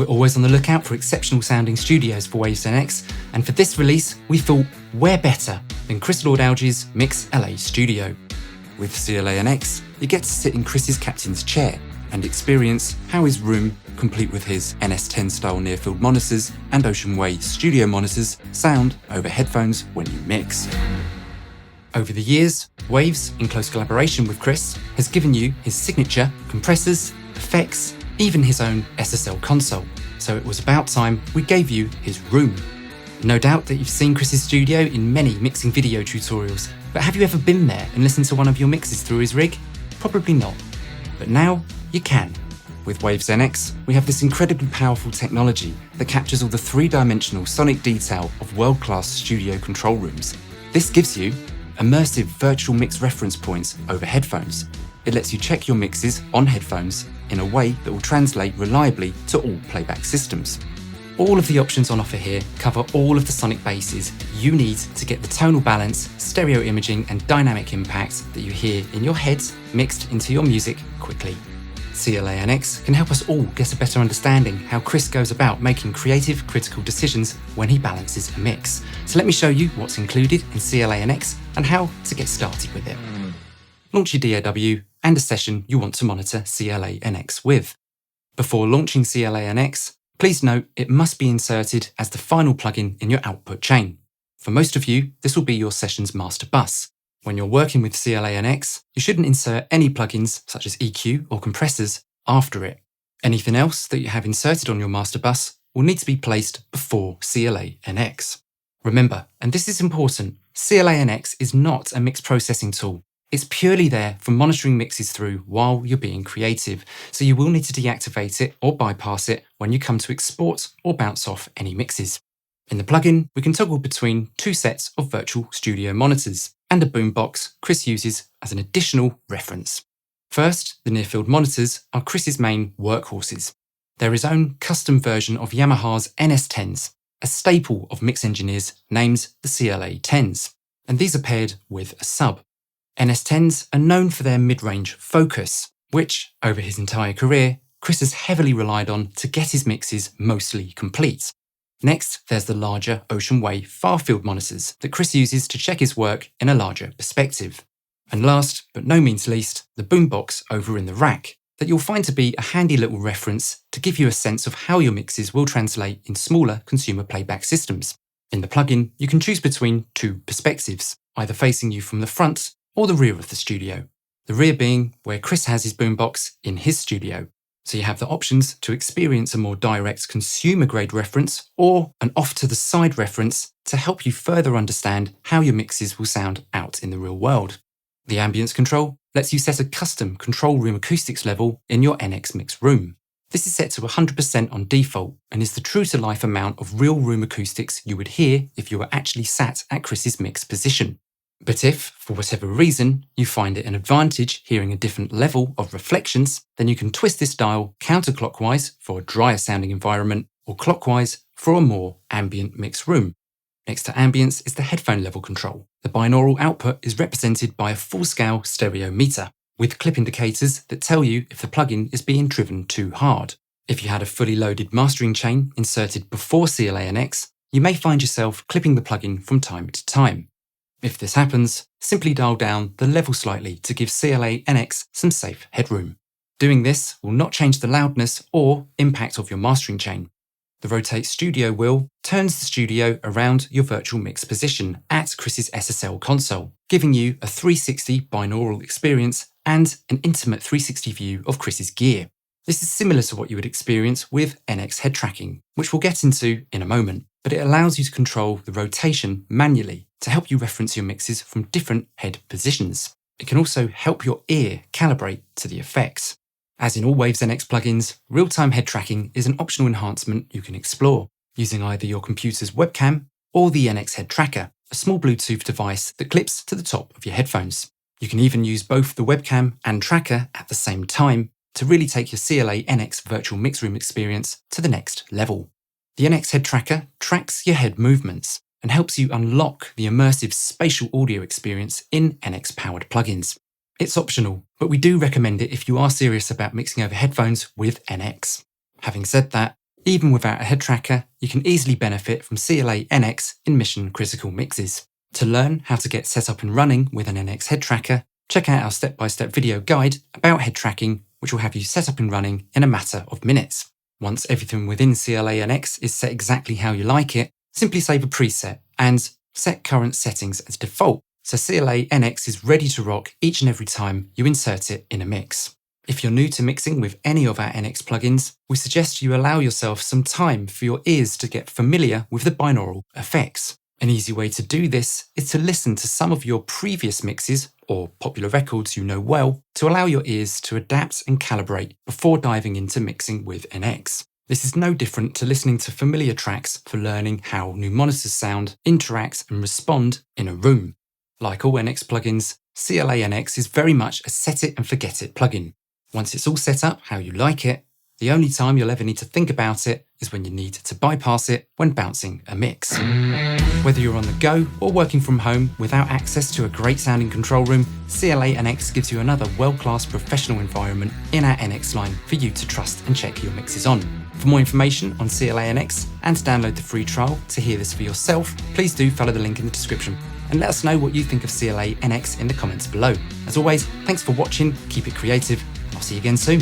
We're always on the lookout for exceptional sounding studios for Waves NX, and for this release, we thought, where better than Chris Lord-Alge's Mix LA studio. With CLA NX, you get to sit in Chris's captain's chair and experience how his room, complete with his NS10 style near-field monitors and Ocean Way studio monitors, sound over headphones when you mix. Over the years, Waves, in close collaboration with Chris, has given you his signature compressors, effects, even his own SSL console, so it was about time we gave you his room. No doubt that you've seen Chris's studio in many mixing video tutorials, but have you ever been there and listened to one of your mixes through his rig? Probably not. But now, you can. With Waves NX, we have this incredibly powerful technology that captures all the three-dimensional sonic detail of world-class studio control rooms. This gives you immersive virtual mix reference points over headphones. It lets you check your mixes on headphones in a way that will translate reliably to all playback systems. All of the options on offer here cover all of the sonic bases you need to get the tonal balance, stereo imaging and dynamic impact that you hear in your heads mixed into your music quickly. CLA NX can help us all get a better understanding how Chris goes about making creative, critical decisions when he balances a mix. So let me show you what's included in CLA NX and how to get started with it. Launch your DAW and a session you want to monitor CLA NX with. Before launching CLA NX, please note it must be inserted as the final plugin in your output chain. For most of you, this will be your session's master bus. When you're working with CLA NX, you shouldn't insert any plugins such as EQ or compressors after it. Anything else that you have inserted on your master bus will need to be placed before CLA NX. Remember, and this is important, CLA NX is not a mix processing tool. It's purely there for monitoring mixes through while you're being creative, so you will need to deactivate it or bypass it when you come to export or bounce off any mixes. In the plugin, we can toggle between two sets of virtual studio monitors and a boombox Chris uses as an additional reference. First, the near-field monitors are Chris's main workhorses. They're his own custom version of Yamaha's NS10s, a staple of mix engineers named the CLA 10s, and these are paired with a sub. NS10s are known for their mid-range focus, which, over his entire career, Chris has heavily relied on to get his mixes mostly complete. Next, there's the larger Ocean Way far-field monitors that Chris uses to check his work in a larger perspective. And last, but no means least, the boombox over in the rack, that you'll find to be a handy little reference to give you a sense of how your mixes will translate in smaller consumer playback systems. In the plugin, you can choose between two perspectives, either facing you from the front or the rear of the studio. The rear being where Chris has his boombox in his studio. So you have the options to experience a more direct consumer-grade reference or an off-to-the-side reference to help you further understand how your mixes will sound out in the real world. The Ambience Control lets you set a custom control room acoustics level in your NX mix room. This is set to 100% on default and is the true-to-life amount of real room acoustics you would hear if you were actually sat at Chris's mix position. But if, for whatever reason, you find it an advantage hearing a different level of reflections, then you can twist this dial counterclockwise for a drier sounding environment or clockwise for a more ambient mix room. Next to ambience is the headphone level control. The binaural output is represented by a full-scale stereo meter, with clip indicators that tell you if the plugin is being driven too hard. If you had a fully loaded mastering chain inserted before CLA NX, you may find yourself clipping the plugin from time to time. If this happens, simply dial down the level slightly to give CLA NX some safe headroom. Doing this will not change the loudness or impact of your mastering chain. The Rotate Studio wheel turns the studio around your virtual mix position at Chris's SSL console, giving you a 360 binaural experience and an intimate 360 view of Chris's gear. This is similar to what you would experience with NX head tracking, which we'll get into in a moment, but it allows you to control the rotation manually to help you reference your mixes from different head positions. It can also help your ear calibrate to the effects. As in all Waves NX plugins, real-time head tracking is an optional enhancement you can explore, using either your computer's webcam or the NX head tracker, a small Bluetooth device that clips to the top of your headphones. You can even use both the webcam and tracker at the same time to really take your CLA NX virtual mix room experience to the next level. The NX head tracker tracks your head movements and helps you unlock the immersive spatial audio experience in NX-powered plugins. It's optional, but we do recommend it if you are serious about mixing over headphones with NX. Having said that, Even without a head tracker, you can easily benefit from CLA NX in mission-critical mixes. To learn how to get set up and running with an NX head tracker, check out our step-by-step video guide about head tracking, which will have you set up and running in a matter of minutes. Once everything within CLA NX is set exactly how you like it, simply save a preset and set current settings as default, so CLA NX is ready to rock each and every time you insert it in a mix. If you're new to mixing with any of our NX plugins, we suggest you allow yourself some time for your ears to get familiar with the binaural effects. An easy way to do this is to listen to some of your previous mixes or popular records you know well to allow your ears to adapt and calibrate before diving into mixing with NX. This is no different to listening to familiar tracks for learning how new monitors sound, interact and respond in a room. Like all NX plugins, CLA NX is very much a set it and forget it plugin. Once it's all set up how you like it, the only time you'll ever need to think about it is when you need to bypass it when bouncing a mix. Whether you're on the go or working from home without access to a great sounding control room, CLA NX gives you another world-class professional environment in our NX line for you to trust and check your mixes on. For more information on CLA NX and to download the free trial to hear this for yourself, please do follow the link in the description. And let us know what you think of CLA NX in the comments below. As always, thanks for watching, keep it creative, and I'll see you again soon.